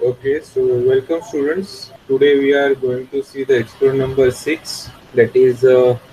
Okay, so welcome students. Today we are going to see the explore number 6, that is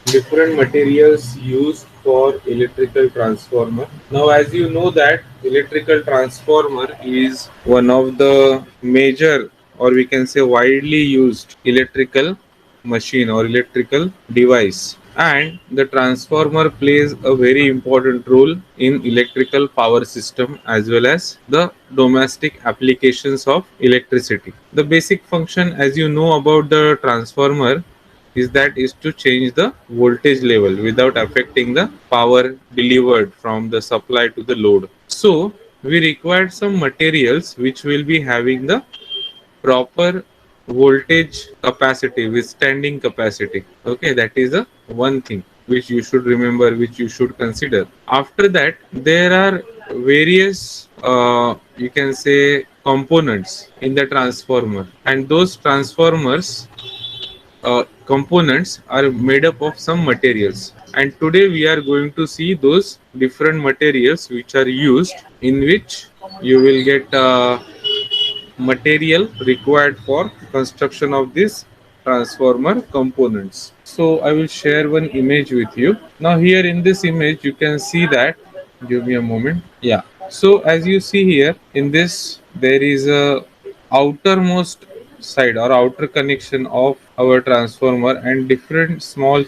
different materials used for electrical transformer. Now as you know that electrical transformer is one of the major, or we can say widely used electrical machine or electrical device, and the transformer plays a very important role in electrical power system as well as the domestic applications of electricity. The basic function, as you know about the transformer, is to change the voltage level without affecting the power delivered from the supply to the load. So we required some materials which will be having the proper voltage capacity, withstanding capacity. Okay, that is the one thing which you should remember, which you should consider. After that, there are various you can say components in the transformer, and those transformers components are made up of some materials, and today we are going to see those different materials which are used, in which you will get material required for construction of this transformer components. So I will share one image with you. Now here in this image you can see that, give me a moment. Yeah, so as you see here in this, there is a outermost side or outer connection of our transformer and different small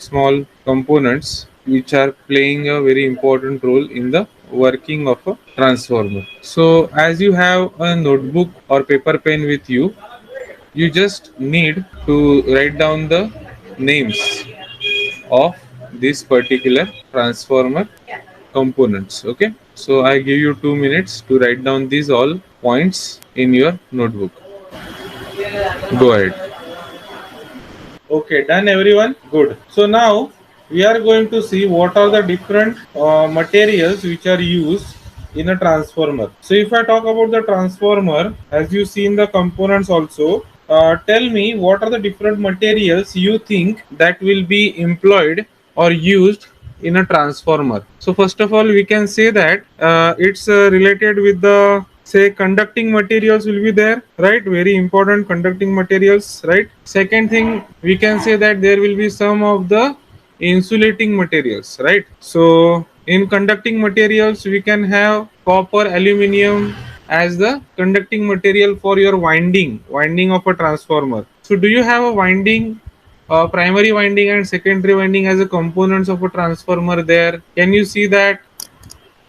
components which are playing a very important role in the working of a transformer. So as you have a notebook or paper pen with you, you just need to write down the names of this particular transformer components. Okay, so I give you 2 minutes to write down these all points in your notebook. Go ahead. Okay, done everyone? Good. So now we are going to see what are the different materials which are used in a transformer. So if I talk about the transformer, as you see in the components also, tell me what are the different materials you think that will be employed or used in a transformer. So first of all, we can say that it's related with the, say, conducting materials will be there, right? Very important conducting materials, right? Second thing, we can say that there will be some of the insulating materials, right? So in conducting materials we can have copper, aluminum as the conducting material for your winding of a transformer. So do you have a winding, primary winding and secondary winding as a components of a transformer there? Can you see that?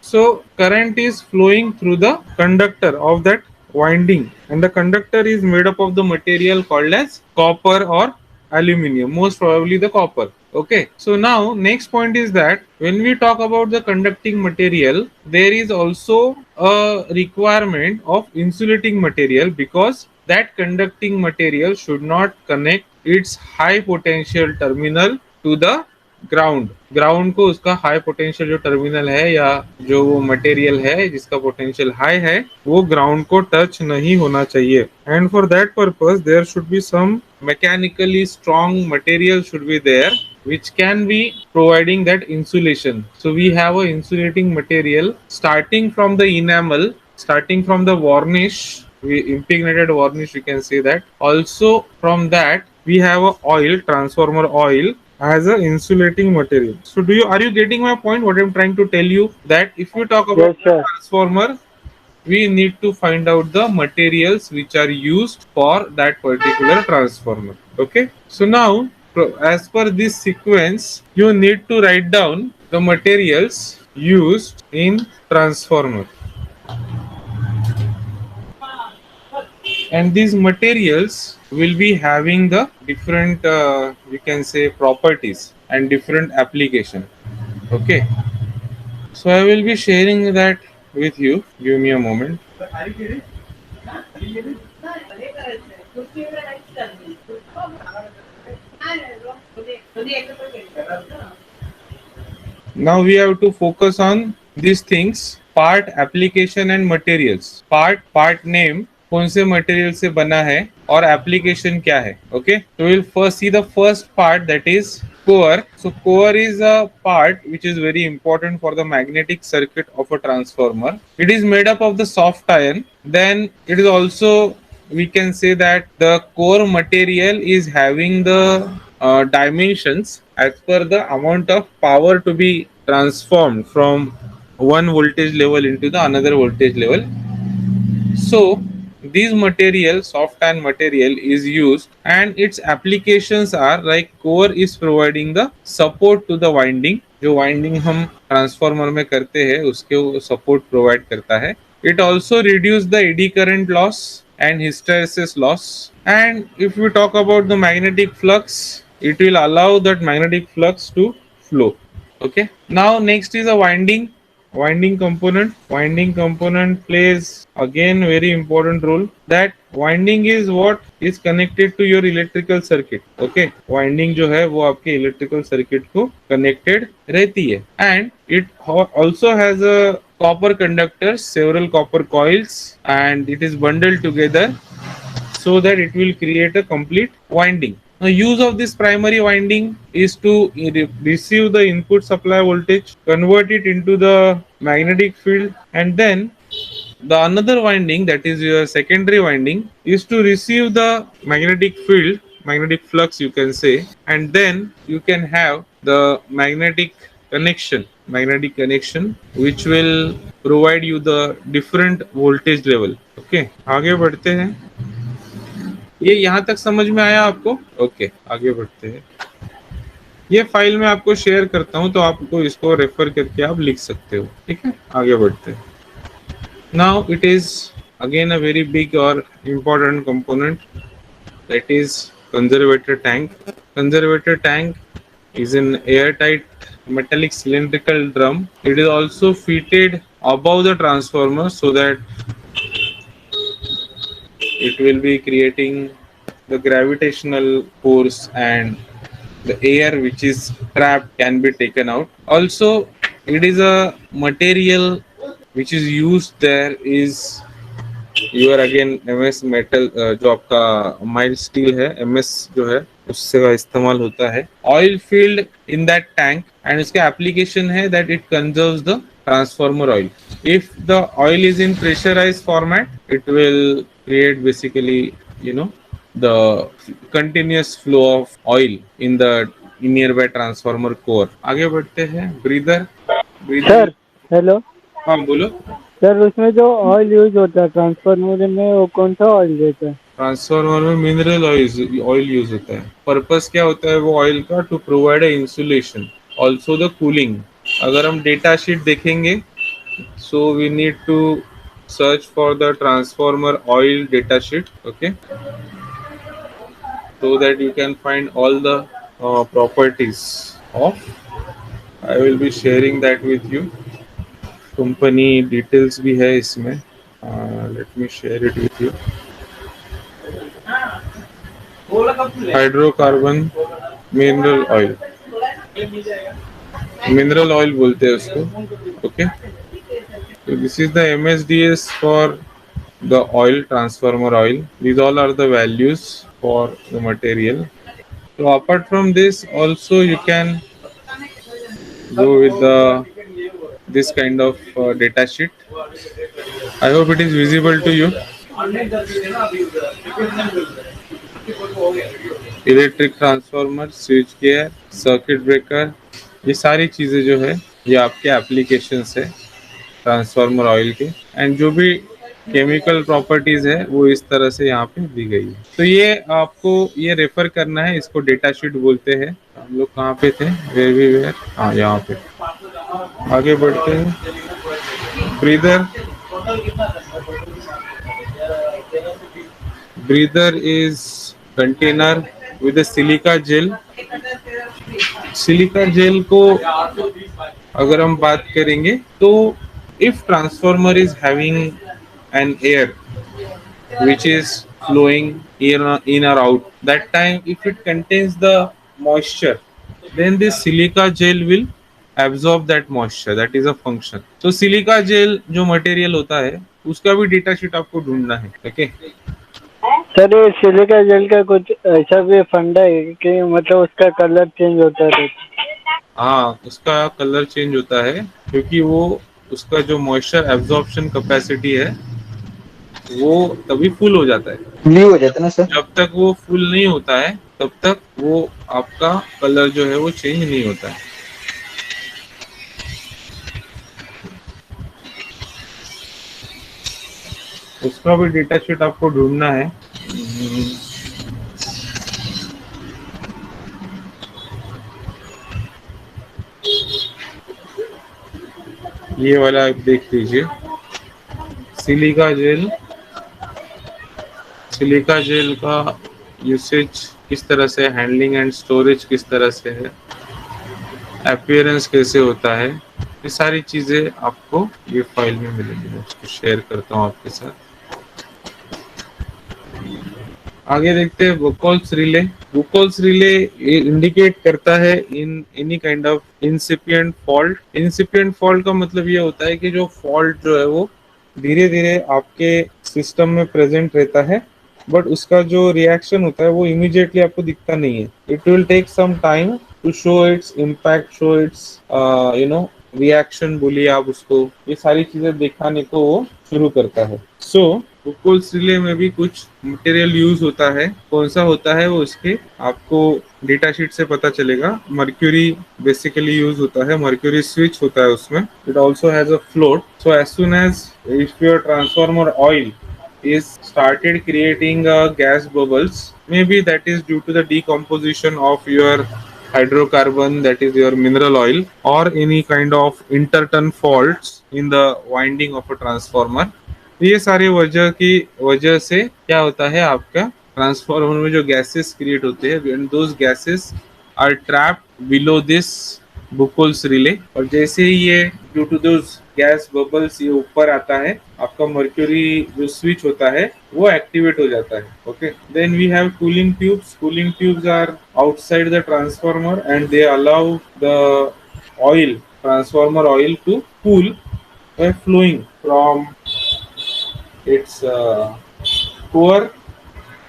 So current is flowing through the conductor of that winding, and the conductor is made up of the material called as copper or aluminum, most probably the copper. Okay, so now next point is that when we talk about the conducting material, there is also a requirement of insulating material, because that conducting material should not connect its high potential terminal to the ground को उसका high potential जो terminal है या जो वो material है जिसका potential high है, वो ग्राउंड को टच नहीं होना चाहिए. And for that purpose there should be some mechanically strong material should be there which can be providing that insulation. So we have a insulating material starting from the enamel, starting from the varnish, we impregnated varnish, we can say that. Also from that we have a oil, transformer oil, as a insulating material. So are you getting my point? What I'm trying to tell you, that if we talk about Yes, sir. transformer, we need to find out the materials which are used for that particular transformer. Okay. So now, as per this sequence, you need to write down the materials used in transformer. And these materials will be having the different we can say properties and different application. Okay, so I will be sharing that with you. Give me a moment. Now we have to focus on these things: part, application and materials. Part name, कौन से material से बना है और application क्या है. Okay, so we'll first see the first part, that is core. So core is a part which is very important for the magnetic circuit of a transformer. It is made up of the soft iron. Then it is also we can say that the core material is having the dimensions as per the amount of power to be transformed from one voltage level into the another voltage level. So these material, soft iron material is used, and its applications are like core is providing the support to the winding. जो winding हम transformer में करते हैं उसके वो support provide करता है. It also reduce the eddy current loss and hysteresis loss. And if we talk about the magnetic flux, it will allow that magnetic flux to flow. Okay, now next is a winding component plays again very important role. That winding is what is connected to your electrical circuit. Okay, winding जो है वो आपके electrical circuit को connected रहती है, and it also has a copper conductors, several copper coils, and it is bundled together so that it will create a complete winding. The use of this primary winding is to receive the input supply voltage, convert it into the magnetic field, and then the another winding, that is your secondary winding, is to receive the magnetic field, magnetic flux you can say, and then you can have the magnetic connection which will provide you the different voltage level. Okay, आगे बढ़ते हैं. ये यहाँ तक समझ में आया आपको? ओके, आगे बढ़ते हैं. ये फाइल मैं आपको शेयर करता हूँ तो आपको इसको रेफर करके आप लिख सकते हो. ठीक है, आगे बढ़ते हैं. Now it is again a very big और important component, that is conservator tank. Conservator tank is an airtight metallic cylindrical drum. It is also fitted above the transformer so that it will be creating the gravitational force, and the air which is trapped can be taken out. Also, it is a material which is used there is your again MS metal, जो आपका mild steel है, MS जो है उससे का इस्तेमाल होता है. Oil field in that tank, and उसके एप्लीकेशन है that it conserves the transformer oil. If the oil is in pressurised format it will create basically, you know, the continuous flow of oil in the nearby transformer core. आगे बढ़ते हैं. Breather sir hello. हाँ बोलो. Sir उसमें जो oil use होता है transformer में वो कौन सा ऑयल देता है? ट्रांसफार्मर में मिनरल ऑयल यूज होता है. पर्पस क्या होता है वो ऑयल का? To provide a insulation, also the cooling. अगर हम डेटा शीट देखेंगे so we need to search for the transformer oil data sheet. Okay, so that you can find all the properties of. I will be sharing that with you. Company details भी है इसमें. Let me share it with you. Hydrocarbon mineral oil, mineral oil बोलते हैं उसको. Okay, so this is the MSDS for the oil, transformer oil. These all are the values for the material. So apart from this also you can go with the this kind of data sheet. I hope it is visible to you. Electric transformer, switch gear, circuit breaker, ये सारी चीज़ें जो है ये आपके applications है transformer oil के. And जो भी केमिकल प्रॉपर्टीज है वो इस तरह से यहाँ पे दी गई है. तो ये आपको ये रेफर करना है, इसको डेटा शीट बोलते हैं. हम लोग कहाँ पे थे? वेयर, हाँ यहाँ पे. आगे बढ़ते हैं. Breather, breather is container with a silica gel. Silica gel को अगर हम बात करेंगे तो if transformer is having an air which is flowing in or out, that time if it contains the moisture, then this silica gel will absorb that moisture. That is a function. So silica gel जो material होता है उसका भी data sheet आपको ढूंढना है. Okay sir ये silica gel का कुछ ऐसा भी फंडा है कि मतलब उसका कलर चेंज होता है? हाँ, उसका कलर चेंज होता है क्योंकि वो उसका जो मॉइस्चर एब्जॉर्प्शन कैपेसिटी है वो तभी फुल हो जाता है। ब्लू हो जाता है ना सर? जब तक वो फुल नहीं होता है तब तक वो आपका कलर जो है वो चेंज नहीं होता है। उसका भी डेटा शीट आपको ढूंढना है। ये वाला आप देख लीजिए। सिलिका जेल, सिलिका जेल का यूसेज किस तरह से, हैंडलिंग एंड स्टोरेज किस तरह से है, अपीयरेंस कैसे होता है, ये सारी चीजें आपको ये फाइल में मिलेंगी। मैं इसको शेयर करता हूँ आपके साथ। आगे देखते हैं Buchholz relay. Buchholz relay indicate करता है in any kind of incipient fault. Incipient fault का मतलब ये होता है कि जो फॉल्ट जो है वो धीरे धीरे आपके सिस्टम में प्रेजेंट रहता है, बट उसका जो रिएक्शन होता है वो इमीडिएटली आपको दिखता नहीं है। It will take some time to show its impact, show its reaction बोलिए आप उसको, ये सारी चीजें दिखाने को वो शुरू करता है। सो बुकोल्स रिले में भी कुछ मटेरियल यूज होता है। कौन सा होता है वो उसके आपको डेटा शीट से पता चलेगा। मर्क्यूरी बेसिकली यूज होता है, मर्क्यूरी स्विच होता है उसमें। It also has a float, so as soon as if your transformer oil is started creating gas bubbles, maybe that is due to the decomposition of your hydrocarbon, that is your mineral oil, or any kind of interturn faults in the winding of a transformer। ये सारी वजह से क्या होता है, आपका transformer में जो गैसेस क्रिएट होते हैं, when those gases are trapped below this Buchholz relay, और जैसे ही ये due to those gas bubbles ये ऊपर आता है, आपका मर्क्यूरी जो स्विच होता है वो एक्टिवेट हो जाता है। Okay, then we have cooling tubes. Cooling tubes are outside the transformer and they allow the oil, transformer oil to cool by flowing from its core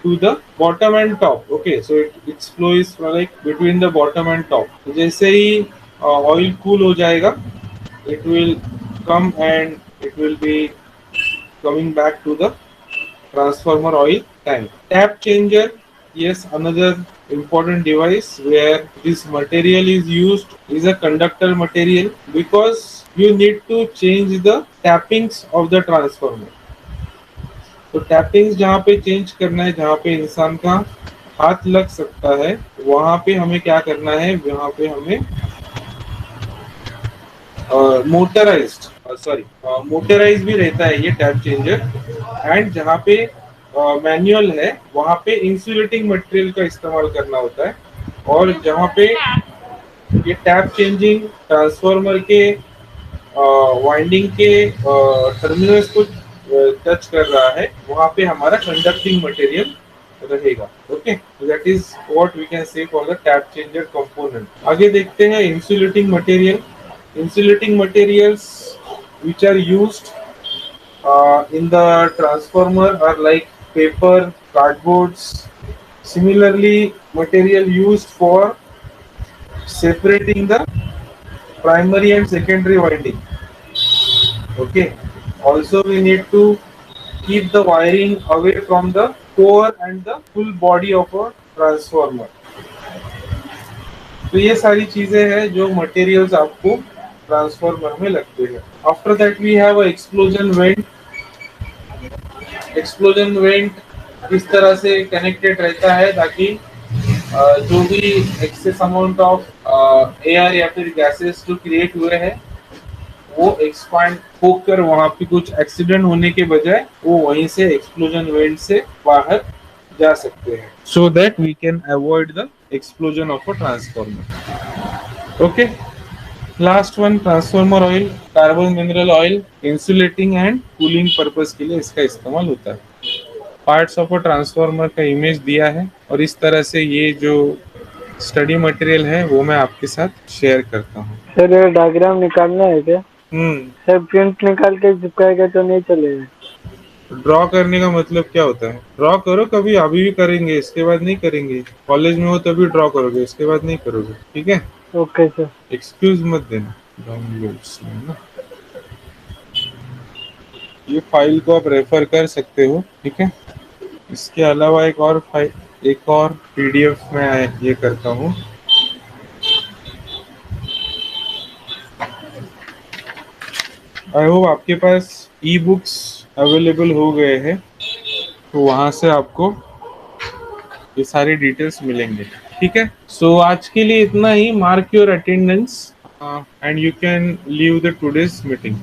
to the bottom and top। Okay, so its flow is like between the bottom and top। तो जैसे ही oil cool हो जाएगा, it will come and it will be coming back to the transformer oil tank। Tap changer, yes, another important device where this material is used is a conductor material, because you need to change the tappings of the transformer। तो tappings जहाँ पे change करना है, जहाँ पे इंसान का हाथ लग सकता है, वहां पे हमें क्या करना है, वहां पे हमें मोटराइज भी रहता है ये टैप चेंजर। एंड जहाँ पे मैनुअल है वहां पे इंसुलेटिंग मटेरियल का इस्तेमाल करना होता है। और जहाँ पे ये टैप चेंजिंग ट्रांसफार्मर के वाइंडिंग के टर्मिनल्स को टच कर रहा है, वहां पे हमारा कंडक्टिंग मटेरियल रहेगा। Okay, that is what we can say for the tap changer component. आगे देखते हैं insulating material. Insulating materials which are used in the transformer are like paper, cardboards. Similarly, material used for separating the primary and secondary winding। Okay, also we need to keep the wiring away from the core and the full body of a transformer। तो ये सारी चीजें हैं जो materials आपको transformer में लगते हैं। After that we have explosion vent. Explosion vent इस तरह से कनेक्टेड रहता है ताकि जो भी एक्सेस अमाउंट ऑफ एयर या फिर गैसेस जो क्रिएट हुए हैं वो एक्सपांड होकर वहां पे कुछ एक्सीडेंट होने के बजाय वो वहीं से एक्सप्लोजन वेंट से बाहर जा सकते हैं, so that we can avoid the explosion of a transformer. Okay, last one, transformer oil, carbon mineral oil insulating and cooling purpose के लिए इसका इस्तेमाल होता है। पार्ट्स ऑफ अ ट्रांसफार्मर का इमेज दिया है, और इस तरह से ये जो स्टडी मटेरियल है वो मैं आपके साथ शेयर करता हूँ। सर ये डायग्राम निकालना है क्या? सर प्रिंट निकाल के चिपकाएगा तो नहीं चलेगा? ड्रॉ करने का मतलब क्या होता है? ड्रॉ करो, कभी अभी भी करेंगे, इसके बाद नहीं करेंगे। कॉलेज में हो तभी ड्रॉ करोगे, इसके बाद नहीं करोगे, ठीक है? Okay sir. एक्सक्यूज मत देना डाउनलोड्स में ना। ये फाइल को आप रेफर कर सकते हो, ठीक है। इसके अलावा एक और फाइल, एक और पीडीएफ में ये करता हूँ। आई होप आपके पास ई बुक्स अवेलेबल हो गए हैं, तो वहां से आपको ये सारी डिटेल्स मिलेंगे, ठीक है। सो आज के लिए इतना ही। Mark your attendance and you can leave the today's meeting.